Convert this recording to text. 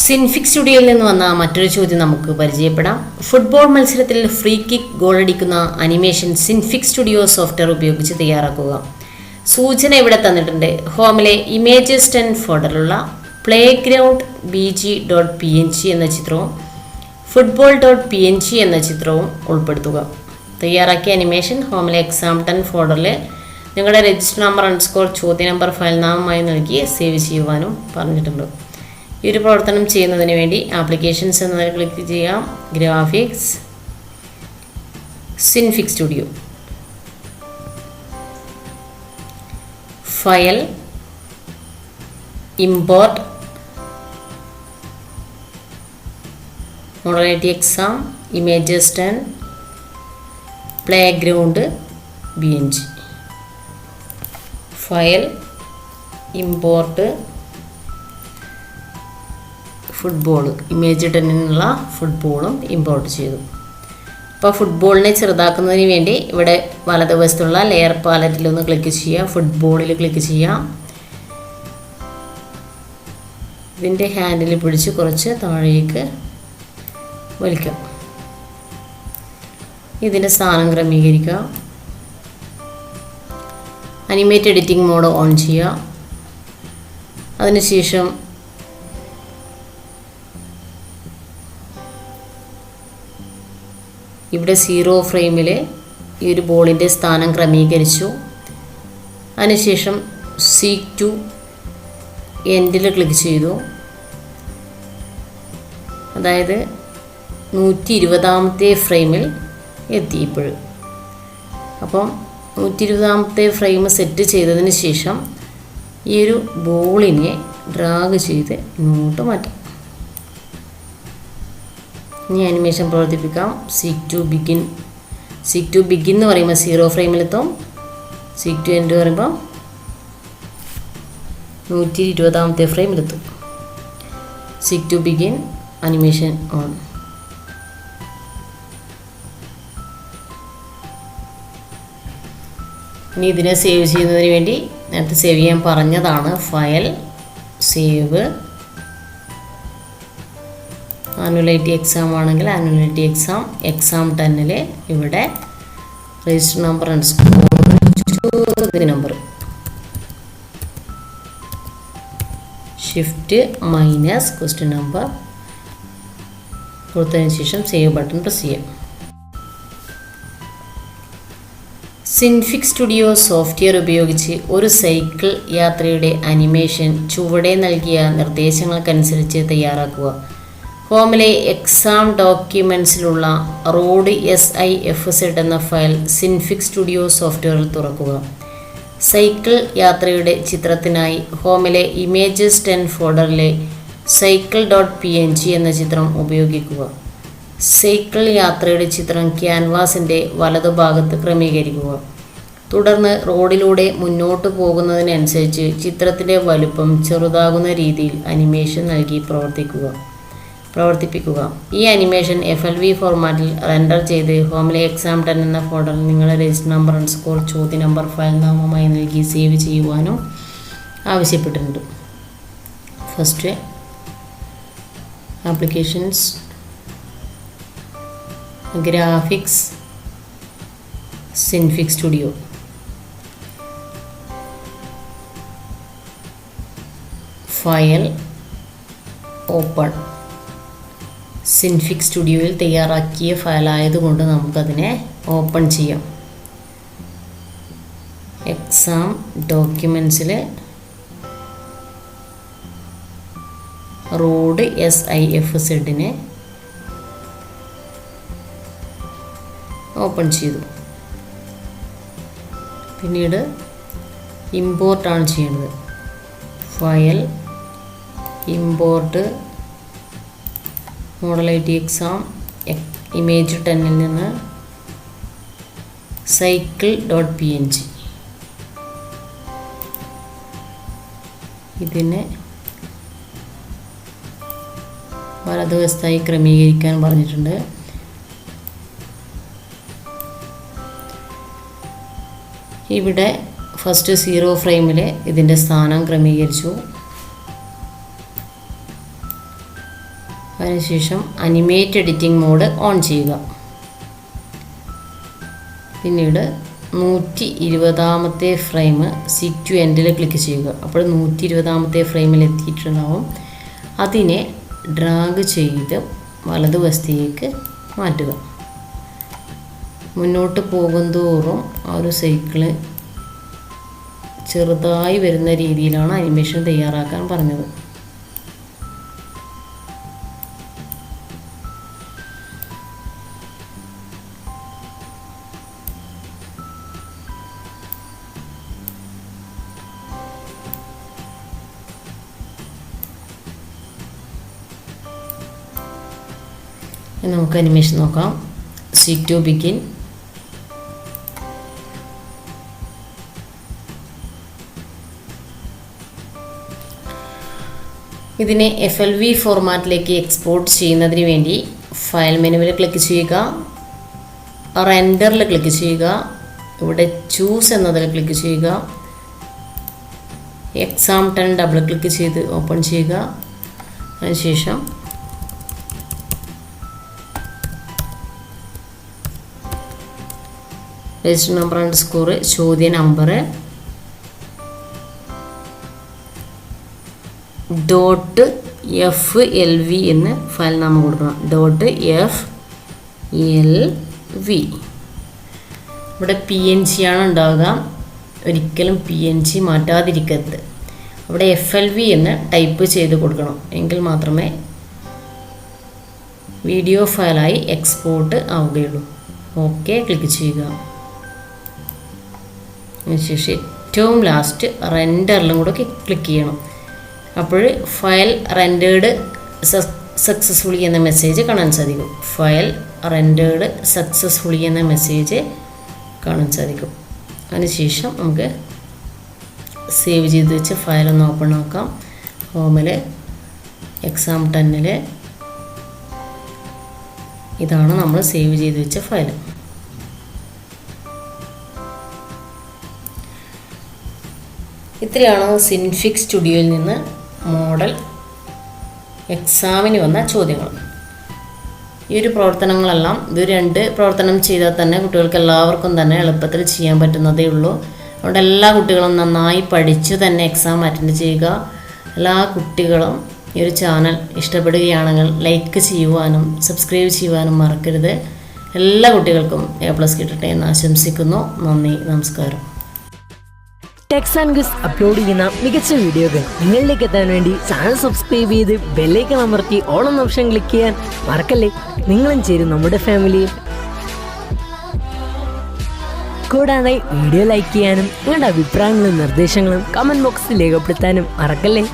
Synfig സ്റ്റുഡിയോയിൽ നിന്ന് വന്ന മറ്റൊരു ചോദ്യം നമുക്ക് പരിചയപ്പെടാം. ഫുട്ബോൾ മത്സരത്തിൽ ഫ്രീ കിക്ക് ഗോളടിക്കുന്ന അനിമേഷൻ സിൻഫിക് സ്റ്റുഡിയോ സോഫ്റ്റ്വെയർ ഉപയോഗിച്ച് തയ്യാറാക്കുക. സൂചന ഇവിടെ തന്നിട്ടുണ്ട്. ഹോമിലെ ഇമേജസ് 10 ഫോൾഡറിലുള്ള പ്ലേഗ്രൗണ്ട് bg.png എന്ന ചിത്രവും football.png എന്ന ചിത്രവും ഉൾപ്പെടുത്തുക. തയ്യാറാക്കിയ അനിമേഷൻ ഹോമിലെ എക്സാം 10 ഫോൾഡറിൽ നിങ്ങളുടെ രജിസ്റ്റർ നമ്പർ _ ചോദ്യ നമ്പർ ഫയൽ നാമമായി നൽകി സേവ് ചെയ്യുവാനും പറഞ്ഞിട്ടുണ്ട്. ഈ ഒരു പ്രവർത്തനം ചെയ്യുന്നതിന് വേണ്ടി ആപ്ലിക്കേഷൻസ് എന്നതിൽ ക്ലിക്ക് ചെയ്യാം. Graphics, Synfig studio, file, import, modality exam, images 10, playground bng. File, import, football, image 10 ഫുട്ബോളും ഇമ്പോർട്ട് ചെയ്തു. അപ്പോൾ ഫുട്ബോളിനെ ചെറുതാക്കുന്നതിന് വേണ്ടി ഇവിടെ വലതുവശത്തുള്ള ലെയർ പാലറ്റിലൊന്ന് ക്ലിക്ക് ചെയ്യുക. ഫുട്ബോളിൽ ക്ലിക്ക് ചെയ്യാം. ഇതിൻ്റെ ഹാൻഡിൽ പിടിച്ച് കുറച്ച് താഴേക്ക് വലിക്കാം. ഇതിൻ്റെ സ്ഥാനം ക്രമീകരിക്കുക. അനിമേറ്റ് എഡിറ്റിംഗ് മോഡ് ഓൺ ചെയ്യുക. അതിനുശേഷം ഇവിടെ 0 ഫ്രെയിമിൽ ഈ ഒരു ബോളിൻ്റെ സ്ഥാനം ക്രമീകരിച്ചു. അതിനുശേഷം സീക്ക് ടു എൻഡിൽ ക്ലിക്ക് ചെയ്തു. അതായത് 120ാമത്തെ ഫ്രെയിമിൽ എത്തി ഇപ്പോഴും. അപ്പം 120ാമത്തെ ഫ്രെയിം സെറ്റ് ചെയ്തതിന് ശേഷം ഈ ഒരു ബോളിനെ ഡ്രാഗ് ചെയ്ത് ഇങ്ങോട്ട് മാറ്റാം. ഇനി ആനിമേഷൻ പ്രവർത്തിപ്പിക്കാം. സീക്ക് ടു ബിഗിൻ എന്ന് പറയുമ്പോൾ 0 ഫ്രെയിമിലെത്തും. സീക്ക് ടു എൻഡ് പറയുമ്പോൾ 120ാമത്തെ ഫ്രെയിമിലെത്തും. Seek to begin, animation on. ഇനി ഇതിനെ സേവ് ചെയ്യുന്നതിന് വേണ്ടി നേരത്തെ സേവ് ചെയ്യാൻ പറഞ്ഞതാണ്. ഫയൽ, സേവ്, ആനുവലിറ്റി എക്സാം ആണെങ്കിൽ ആനുവലിറ്റി എക്സാം 10ൽ ഇവിടെ രജിസ്റ്റർ നമ്പർ ചോദ്യ number shift minus question number കൊടുത്തതിന് ശേഷം സേവ് ബട്ടൺ പ്രസ് ചെയ്യാം. സിൻഫിക് സ്റ്റുഡിയോ സോഫ്റ്റ്വെയർ ഉപയോഗിച്ച് ഒരു സൈക്കിൾ യാത്രയുടെ അനിമേഷൻ ചുവടെ നൽകിയ നിർദ്ദേശങ്ങൾക്കനുസരിച്ച് തയ്യാറാക്കുക. ഹോമിലെ എക്സാം ഡോക്യുമെൻറ്റ്സിലുള്ള റോഡ് SIFZ എന്ന ഫയൽ സിൻഫിക് സ്റ്റുഡിയോ സോഫ്റ്റ്വെയറിൽ തുറക്കുക. സൈക്കിൾ യാത്രയുടെ ചിത്രത്തിനായി ഹോമിലെ ഇമേജസ് 10 ഫോൾഡറിലെ cycle.png എന്ന ചിത്രം ഉപയോഗിക്കുക. സൈക്കിൾ യാത്രയുടെ ചിത്രം ക്യാൻവാസിൻ്റെ വലതുഭാഗത്ത് ക്രമീകരിക്കുക. തുടർന്ന് റോഡിലൂടെ മുന്നോട്ട് പോകുന്നതിനനുസരിച്ച് ചിത്രത്തിൻ്റെ വലുപ്പം ചെറുതാകുന്ന രീതിയിൽ അനിമേഷൻ നൽകി പ്രവർത്തിപ്പിക്കുക. ഈ അനിമേഷൻ FLV ഫോർമാറ്റിൽ റെൻഡർ ചെയ്ത് ഹോമിലെ എക്സാം 10 എന്ന ഫോൾഡറിൽ നിങ്ങളുടെ രജിസ്റ്റർ നമ്പർ _ ചോദ്യ നമ്പർ ഫയൽ നാമമായി നൽകി സേവ് ചെയ്യുവാനും ആവശ്യപ്പെട്ടിട്ടുണ്ട്. First applications, graphics, Synfig studio, file, open. Synfig സ്റ്റുഡിയോയിൽ തയ്യാറാക്കിയ ഫയലായതുകൊണ്ട് നമുക്കതിനെ ഓപ്പൺ ചെയ്യാം. എക്സാം ഡോക്യുമെൻറ്റ്സിൽ റോഡ് SIFZ ഓപ്പൺ ചെയ്തു. പിന്നീട് ഇമ്പോർട്ടാണ് ചെയ്യേണ്ടത്. File, import, modality exam, image 10ൽ നിന്ന് cycle.png. ഇതിനെ വലതുവശത്തായി ക്രമീകരിക്കാൻ പറഞ്ഞിട്ടുണ്ട്. ഇവിടെ ഫസ്റ്റ് 0 ഫ്രെയിമിൽ ഇതിൻ്റെ സ്ഥാനം ക്രമീകരിച്ചു. അതിനുശേഷം അനിമേറ്റ് എഡിറ്റിംഗ് മോഡ് ഓൺ ചെയ്യുക. പിന്നീട് 120ാമത്തെ ഫ്രെയിം സീക്ക് ടു എൻഡിൽ ക്ലിക്ക് ചെയ്യുക. അപ്പോൾ 120ാമത്തെ ഫ്രെയിമിൽ എത്തിയിട്ടുണ്ടാവും. അതിനെ ഡ്രാഗ് ചെയ്ത് വലതുവശത്തേക്ക് മാറ്റുക. മുന്നോട്ട് പോകുന്തോറും ആ ഒരു സൈക്കിള് ചെറുതായി വരുന്ന രീതിയിലാണ് അനിമേഷൻ തയ്യാറാക്കാൻ പറഞ്ഞത്. നമുക്ക് അനിമേഷൻ നോക്കാം. Seek to begin. ഇതിനെ FLV ഫോർമാറ്റിലേക്ക് എക്സ്പോർട്ട് ചെയ്യുന്നതിന് വേണ്ടി ഫയൽ മെനുവിൽ ക്ലിക്ക് ചെയ്യുക, റെൻഡറിൽ ക്ലിക്ക് ചെയ്യുക, ഇവിടെ ചൂസ് എന്നതിൽ ക്ലിക്ക് ചെയ്യുക, Exam10 ഡബിൾ ക്ലിക്ക് ചെയ്ത് ഓപ്പൺ ചെയ്യുക. അതിനുശേഷം രജിസ്റ്റർ നമ്പർ _ ചോദ്യ നമ്പർ .FLV എന്ന് ഫയൽ നാമം കൊടുക്കണം. .FLV. ഇവിടെ PNG ആണ് ഉണ്ടാവുക. ഒരിക്കലും PNG മാറ്റാതിരിക്കരുത്. അവിടെ FLV എന്ന് ടൈപ്പ് ചെയ്ത് കൊടുക്കണം. എങ്കിൽ മാത്രമേ വീഡിയോ ഫയലായി എക്സ്പോർട്ട് ആവുകയുള്ളൂ. ഓക്കെ ക്ലിക്ക് ചെയ്യുക. അതിനുശേഷം ഏറ്റവും ലാസ്റ്റ് റെൻഡറിലും കൂടെ ക്ലിക്ക് ചെയ്യണം. അപ്പോൾ ഫയൽ റെൻഡേർഡ് സക്സസ്ഫുള്ളി എന്ന മെസ്സേജ് കാണാൻ സാധിക്കും. ഫയൽ റെൻഡേർഡ് സക്സസ്ഫുള്ളി എന്ന മെസ്സേജ് കാണാൻ സാധിക്കും. അതിനുശേഷം നമുക്ക് സേവ് ചെയ്ത് വെച്ച ഫയലൊന്ന് ഓപ്പൺ ആക്കാം. ഹോമിൽ Exam10 ഇതാണ് നമ്മൾ സേവ് ചെയ്ത് വെച്ച ഫയൽ. ഇത്രയാണ് സിൻഫിക്സ് സ്റ്റുഡിയോയിൽ നിന്ന് മോഡൽ എക്സാമിന് വന്ന ചോദ്യങ്ങൾ. ഈ ഒരു പ്രവർത്തനങ്ങളെല്ലാം ഇത് 2 പ്രവർത്തനം ചെയ്താൽ തന്നെ കുട്ടികൾക്ക് എല്ലാവർക്കും തന്നെ എളുപ്പത്തിൽ ചെയ്യാൻ പറ്റുന്നതേ ഉള്ളൂ. അതുകൊണ്ട് എല്ലാ കുട്ടികളും നന്നായി പഠിച്ച് തന്നെ എക്സാം അറ്റൻഡ് ചെയ്യുക. എല്ലാ കുട്ടികളും ഈ ഒരു ചാനൽ ഇഷ്ടപ്പെടുകയാണെങ്കിൽ ലൈക്ക് ചെയ്യുവാനും സബ്സ്ക്രൈബ് ചെയ്യുവാനും മറക്കരുത്. എല്ലാ കുട്ടികൾക്കും A+ കിട്ടട്ടെ എന്ന് ആശംസിക്കുന്നു. നന്ദി, നമസ്കാരം. ടെക്സ് ആൻഡ് ക്വിസ് അപ്ലോഡ് ചെയ്യുന്ന മികച്ച വീഡിയോകൾ നിങ്ങളിലേക്ക് എത്താൻ വേണ്ടി ചാനൽ സബ്സ്ക്രൈബ് ചെയ്ത് ബെല്ലൈക്കൺ അമർത്തി ഓൾ എന്ന ഓപ്ഷൻ ക്ലിക്ക് ചെയ്യാൻ മറക്കല്ലേ. നിങ്ങളും ചേരും നമ്മുടെ ഫാമിലിയിൽ. കൂടാതെ വീഡിയോ ലൈക്ക് ചെയ്യാനും നിങ്ങളുടെ അഭിപ്രായങ്ങളും നിർദ്ദേശങ്ങളും കമൻറ്റ് ബോക്സിൽ രേഖപ്പെടുത്താനും മറക്കല്ലേ.